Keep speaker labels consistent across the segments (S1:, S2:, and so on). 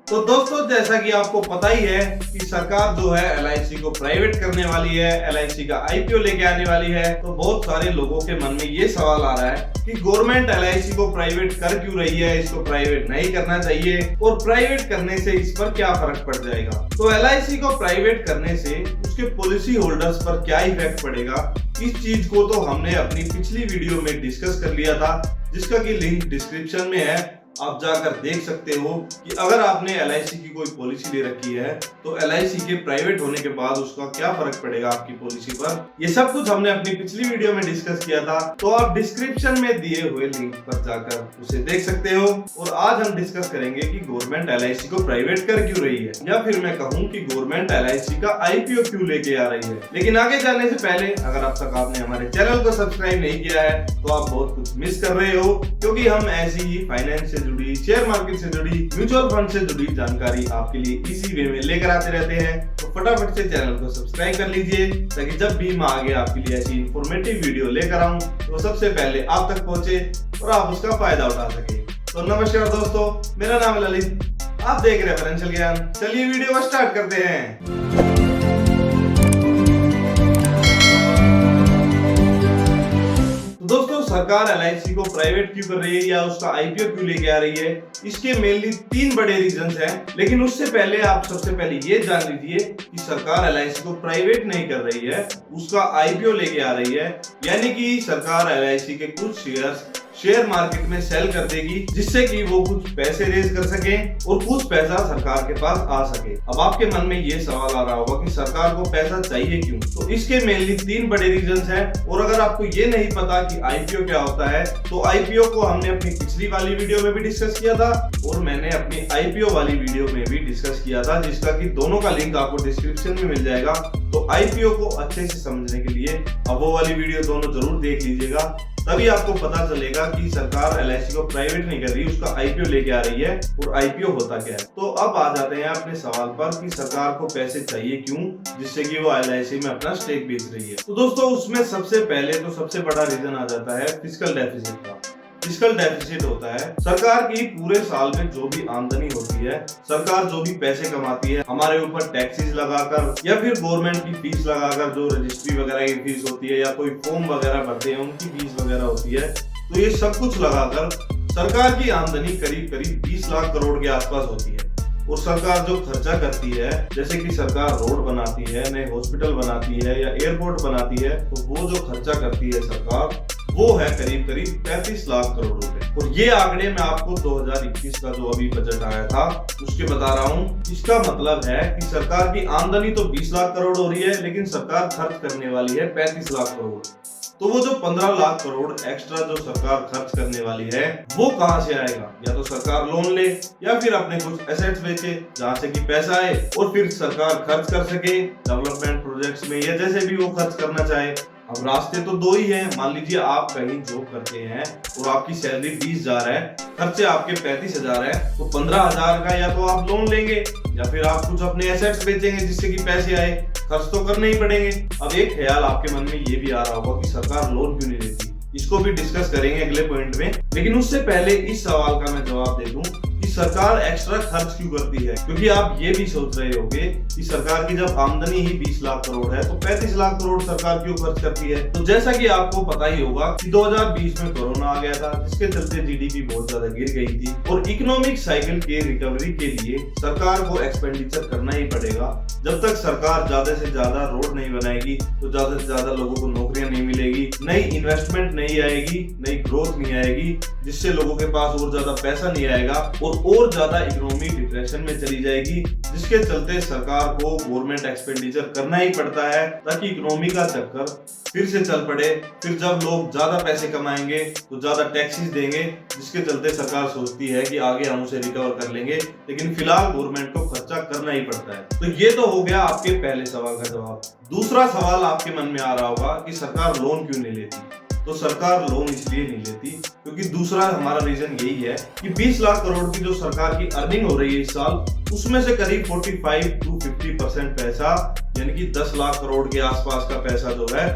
S1: तो दोस्तों, जैसा कि आपको पता ही है कि सरकार जो है एलआईसी को प्राइवेट करने वाली है, एलआईसी का आईपीओ लेके आने वाली है। तो बहुत सारे लोगों के मन में ये सवाल आ रहा है कि गवर्नमेंट एलआईसी को प्राइवेट कर क्यों रही है, इसको प्राइवेट नहीं करना चाहिए और प्राइवेट करने से इस पर क्या फर्क पड़ जाएगा। तो एलआईसी को प्राइवेट करने से उसके पॉलिसी होल्डर्स पर क्या इफेक्ट पड़ेगा, इस चीज को तो हमने अपनी पिछली वीडियो में डिस्कस कर लिया था, जिसका की लिंक डिस्क्रिप्शन में है। आप जाकर देख सकते हो कि अगर आपने एलआईसी की कोई पॉलिसी ले रखी है तो एलआईसी के प्राइवेट होने के बाद उसका क्या फर्क पड़ेगा आपकी पॉलिसी पर। ये सब कुछ हमने अपनी पिछली वीडियो में डिस्कस किया था, तो आप डिस्क्रिप्शन में दिए हुए लिंक पर जाकर उसे देख सकते हो। और आज हम डिस्कस करेंगे कि गवर्नमेंट एलआईसी को प्राइवेट कर क्यों रही है, या फिर मैं कहूँ कि गवर्नमेंट एलआईसी का आईपीओ क्यों लेके आ रही है। लेकिन आगे जाने से पहले अगर अब तक आपने हमारे चैनल को सब्सक्राइब नहीं किया है तो आप बहुत कुछ मिस कर रहे हो, क्योंकि हम ऐसी ही फाइनेंस से जुड़ी, शेयर मार्केट से जुड़ी, म्यूचुअल फंड से जुड़ी जानकारी आपके लिए इजी वे में लेकर आते रहते हैं। तो फटाफट से चैनल को सब्सक्राइब कर लीजिए, ताकि जब भी मैं आगे आपके लिए ऐसी इंफॉर्मेटिव वीडियो लेकर आऊं तो सबसे पहले आप तक पहुंचे और आप उसका फायदा उठा सके। तो नमस्कार दोस्तों, मेरा नाम है ललित, आप देख रहे हैं फाइनेंशियल ज्ञान। चलिए वीडियो को स्टार्ट करते हैं। दोस्तों, सरकार एलआईसी को प्राइवेट क्यों कर रही है या उसका आईपीओ क्यों लेके आ रही है, इसके मेनली 3 बड़े रीजंस हैं। लेकिन उससे पहले आप सबसे पहले ये जान लीजिए कि सरकार एलआईसी को प्राइवेट नहीं कर रही है, उसका आईपीओ लेके आ रही है। यानी कि सरकार एलआईसी के कुछ शेयर मार्केट में सेल कर देगी, जिससे कि वो कुछ पैसे रेज कर सके और कुछ पैसा सरकार के पास आ सके। अब आपके मन में ये सवाल आ रहा होगा कि सरकार को पैसा चाहिए क्यों। तो इसके मेनली 3 बड़े रीजंस हैं। और अगर आपको ये नहीं पता कि आईपीओ क्या होता है, तो आईपीओ को हमने अपनी पिछली वाली वीडियो में भी डिस्कस किया था और मैंने अपनी आईपीओ वाली वीडियो में भी डिस्कस किया था, जिसका कि दोनों का लिंक आपको डिस्क्रिप्शन में मिल जाएगा। तो आईपीओ को अच्छे से समझने के लिए अब वो वाली वीडियो दोनों जरूर देख लीजिएगा, तभी आपको पता चलेगा कि सरकार एलआईसी को प्राइवेट नहीं कर रही, उसका आईपीओ लेके आ रही है और आईपीओ होता क्या है। तो अब आ जाते हैं अपने सवाल पर कि सरकार को पैसे चाहिए क्यों, जिससे कि वो एलआईसी में अपना स्टेक बेच रही है। तो दोस्तों, उसमें सबसे पहले तो सबसे बड़ा रीजन आ जाता है फिस्कल डेफिसिट का। फिस्कल डेफिसिट होता है सरकार की पूरे साल में जो भी आमदनी होती है, सरकार जो भी पैसे कमाती है, हमारे ऊपर टैक्सेस लगाकर या फिर गवर्नमेंट की फीस लगाकर, जो रजिस्ट्री वगैरह की फीस होती है या कोई फॉर्म वगैरह भरते हैं उनकी फीस वगैरह होती है, तो ये सब कुछ लगाकर सरकार की आमदनी करीब करीब 20 लाख करोड़ के आसपास होती है। और सरकार जो खर्चा करती है, जैसे कि सरकार रोड बनाती है, नए हॉस्पिटल बनाती है या एयरपोर्ट बनाती है, तो वो जो खर्चा करती है सरकार, वो है करीब करीब 35 लाख करोड़ रुपए। और ये आंकड़े मैं आपको 2021 का जो अभी बजट आया था उसके बता रहा हूँ। इसका मतलब है कि सरकार की आमदनी तो 20 लाख करोड़ हो रही है, लेकिन सरकार खर्च करने वाली है 35 लाख करोड़। तो वो जो 15 लाख करोड़ एक्स्ट्रा जो सरकार खर्च करने वाली है, वो कहां से आएगा। या तो सरकार लोन ले या फिर अपने कुछ एसेट्स बेचे, जहां से कि पैसा आए और फिर सरकार खर्च कर सके डेवलपमेंट प्रोजेक्ट्स में या जैसे भी वो खर्च करना चाहे। अब रास्ते तो 2 ही हैं। मान लीजिए आप कहीं जॉब करते हैं और आपकी सैलरी 20,000 है, खर्चे आपके 35,000 है, तो 15,000 का या तो आप लोन लेंगे या फिर आप कुछ अपने एसेट्स बेचेंगे जिससे कि पैसे आए। खर्च तो करने ही पड़ेंगे। अब एक ख्याल आपके मन में ये भी आ रहा होगा कि सरकार लोन क्यों नहीं लेती, इसको भी डिस्कस करेंगे अगले पॉइंट में। लेकिन उससे पहले इस सवाल का मैं जवाब दे दूं कि सरकार एक्स्ट्रा खर्च क्यों करती है, क्योंकि आप ये भी सोच रहे होंगे कि सरकार की जब आमदनी ही 20 लाख करोड़ है तो 35 लाख करोड़ सरकार क्यों खर्च करती है। तो जैसा कि आपको पता ही होगा कि 2020 में कोरोना आ गया था, जिसके चलते जीडीपी बहुत ज्यादा गिर गई थी और इकोनॉमिक साइकिल के रिकवरी के लिए सरकार को एक्सपेंडिचर करना ही पड़ेगा। जब तक सरकार ज्यादा से ज्यादा रोड नहीं बनाएगी तो ज्यादा से ज्यादा लोगों को नौकरियां नहीं मिलेगी, नई इन्वेस्टमेंट नहीं आएगी, नई ग्रोथ नहीं आएगी, जिससे लोगों के पास और ज्यादा पैसा नहीं आएगा और ज्यादा इकोनॉमी डिप्रेशन में चली जाएगी, जिसके चलते सरकार को गवर्नमेंट एक्सपेंडिचर करना ही पड़ता है ताकि इकोनॉमी का चक्कर फिर से चल पड़े। फिर जब लोग ज्यादा पैसे कमाएंगे तो ज्यादा टैक्सेस देंगे, जिसके चलते सरकार सोचती है कि आगे हम उसे रिकवर कर लेंगे, लेकिन फिलहाल गवर्नमेंट को खर्चा करना ही पड़ता है। तो ये तो हो गया आपके पहले सवाल का जवाब। दूसरा सवाल आपके मन में आ रहा होगा कि सरकार लोन क्यों नहीं लेती। तो सरकार लोन इसलिए नहीं लेती क्योंकि दूसरा हमारा रीजन यही है कि 20 लाख करोड़ की जो सरकार की अर्निंग हो रही है इस साल, उसमें से करीब 45 to 50% पैसा, यानी कि 10 लाख करोड़ के आसपास का पैसा जो है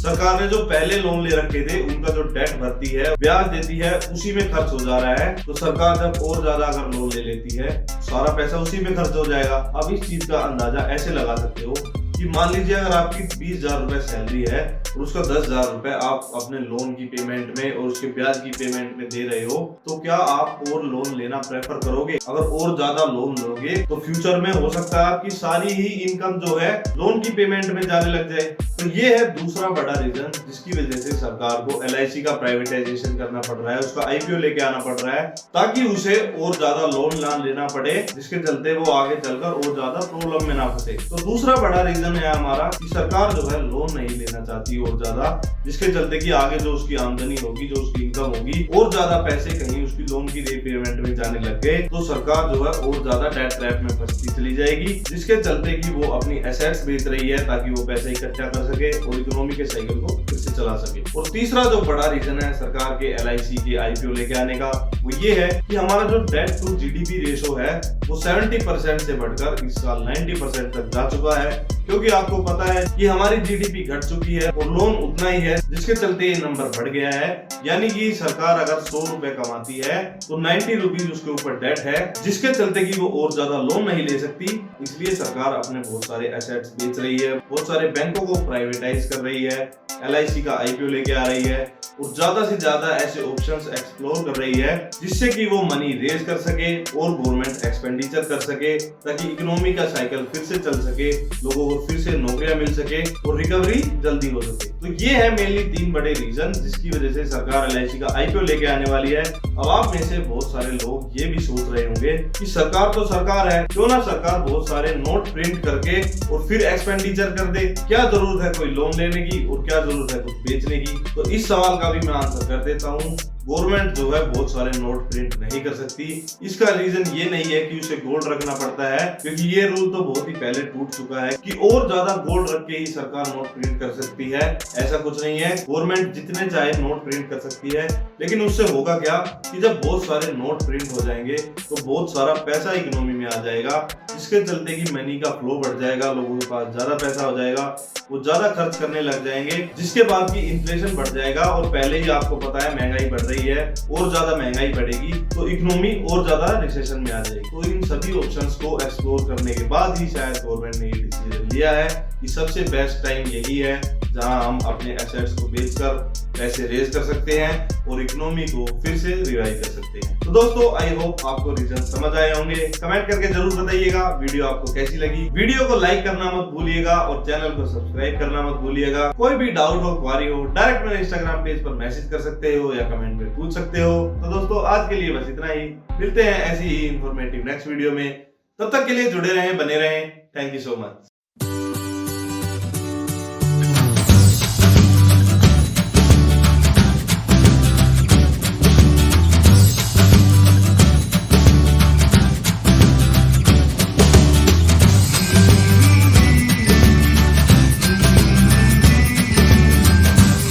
S1: सरकार ने जो पहले लोन ले रखे थे उनका जो डेट भरती है, ब्याज देती है, उसी में खर्च हो जा रहा है। तो सरकार जब और ज्यादा अगर लोन ले लेती है, सारा पैसा उसी में खर्च हो जाएगा। अब इस चीज का अंदाजा ऐसे लगा सकते हो कि मान लीजिए अगर आपकी 20,000 रुपए सैलरी है और उसका 10,000 रुपए आप अपने लोन की पेमेंट में और उसके ब्याज की पेमेंट में दे रहे हो, तो क्या आप और लोन लेना प्रेफर करोगे? अगर और ज्यादा लोन लोगे तो फ्यूचर में हो सकता है आपकी सारी ही इनकम जो है लोन की पेमेंट में जाने लग जाए। तो ये है दूसरा बड़ा रीजन जिसकी वजह से सरकार को LIC का प्राइवेटाइजेशन करना पड़ रहा है, उसका IPO लेके आना पड़ रहा है, ताकि उसे और ज्यादा लोन ना लेना पड़े, जिसके चलते वो आगे चलकर और ज्यादा प्रॉब्लम में ना फंसे। तो दूसरा बड़ा रीजन है हमारा कि सरकार जो है लोन नहीं लेना चाहती और ज्यादा, जिसके चलते कि आगे जो उसकी आमदनी होगी, जो उसकी इनकम होगी, और ज्यादा पैसे कहीं उसकी लोन की रीपेमेंट में जाने लग गए तो सरकार जो है और ज्यादा डेट ट्रैप में फंसती चली जाएगी, जिसके चलते कि वो अपनी एसेट्स बेच रही है ताकि वो पैसे इकट्ठा कर सके और इकोनॉमी के साइकिल को फिर से चला सके। और तीसरा जो बड़ा रीजन है सरकार के LIC के IPO लेके आने का, वो ये है कि हमारा जो डेट टू GDP रेशो है वो 70% से बढ़कर इस साल 90% तक जा चुका है, क्योंकि आपको पता है कि हमारी GDP घट चुकी है और लोन उतना ही है, जिसके चलते ये नंबर बढ़ गया है। यानी कि सरकार अगर 100 रुपए कमाती है तो 90 रुपीज उसके ऊपर डेट है, जिसके चलते कि वो और ज्यादा लोन नहीं ले सकती। इसलिए सरकार अपने बहुत सारे एसेट्स बेच रही है, बहुत सारे बैंकों को प्राइवेटाइज कर रही है, LIC का IPO लेके आ रही है और ज्यादा से ज्यादा ऐसे ऑप्शंस एक्सप्लोर कर रही है जिससे कि वो मनी रेज कर सके और गवर्नमेंट एक्सपेंडिचर कर सके, ताकि इकोनॉमी का साइकिल फिर से चल सके, लोगों को फिर से नौकरियां मिल सके और रिकवरी जल्दी हो सके। तो ये है मेनली 3 बड़े रीजन जिसकी वजह से सरकार LIC का IPO लेके आने वाली है। अब आप में से बहुत सारे लोग ये भी सोच रहे होंगे कि सरकार तो सरकार है, क्यों ना सरकार बहुत सारे नोट प्रिंट करके और फिर एक्सपेंडिचर कर दे, क्या जरूरत है कोई लोन लेने की और क्या जरूरत है कुछ बेचने की? तो इस सवाल का भी मैं आंसर कर देता हूँ। गवर्नमेंट जो है बहुत सारे नोट प्रिंट नहीं कर सकती। इसका रीजन ये नहीं है कि उसे गोल्ड रखना पड़ता है, क्योंकि ये रूल तो बहुत ही पहले टूट चुका है कि और ज्यादा गोल्ड रख के ही सरकार नोट प्रिंट कर सकती है। ऐसा कुछ नहीं है, गवर्नमेंट जितने चाहे नोट प्रिंट कर सकती है, लेकिन उससे होगा क्या कि जब बहुत सारे नोट प्रिंट हो जाएंगे तो बहुत सारा पैसा इकोनॉमी में आ जाएगा, जिसके चलते कि मनी का फ्लो बढ़ जाएगा, लोगों के पास ज्यादा पैसा हो जाएगा, वो ज्यादा खर्च करने लग जाएंगे, जिसके बाद की इन्फ्लेशन बढ़ जाएगा और पहले ही आपको पता है महंगाई बढ़ रही है और ज्यादा महंगाई बढ़ेगी तो इकोनॉमी और ज्यादा रिसेशन में आ जाएगी। तो इन सभी ऑप्शंस को एक्सप्लोर करने के बाद ही शायद गवर्नमेंट ने ये डिसीजन लिया है कि सबसे बेस्ट टाइम यही है जहां हम अपने एसेट्स को बेचकर पैसे रेज कर सकते हैं और इकोनॉमी को फिर से रिवाइव कर सकते हैं। तो दोस्तों आई होप आपको रीजन समझ आए होंगे। कमेंट करके जरूर बताइएगा वीडियो आपको कैसी लगी। वीडियो को लाइक करना मत भूलिएगा और चैनल को सब्सक्राइब करना मत भूलिएगा। कोई भी डाउट हो, क्वारी हो, डायरेक्ट मेरे इंस्टाग्राम पेज पर मैसेज कर सकते हो या कमेंट में पूछ सकते हो। तो दोस्तों आज के लिए बस इतना ही, मिलते हैं ऐसी ही इंफॉर्मेटिव नेक्स्ट वीडियो में। तब तक के लिए जुड़े रहें, बने रहें। Thank you so much.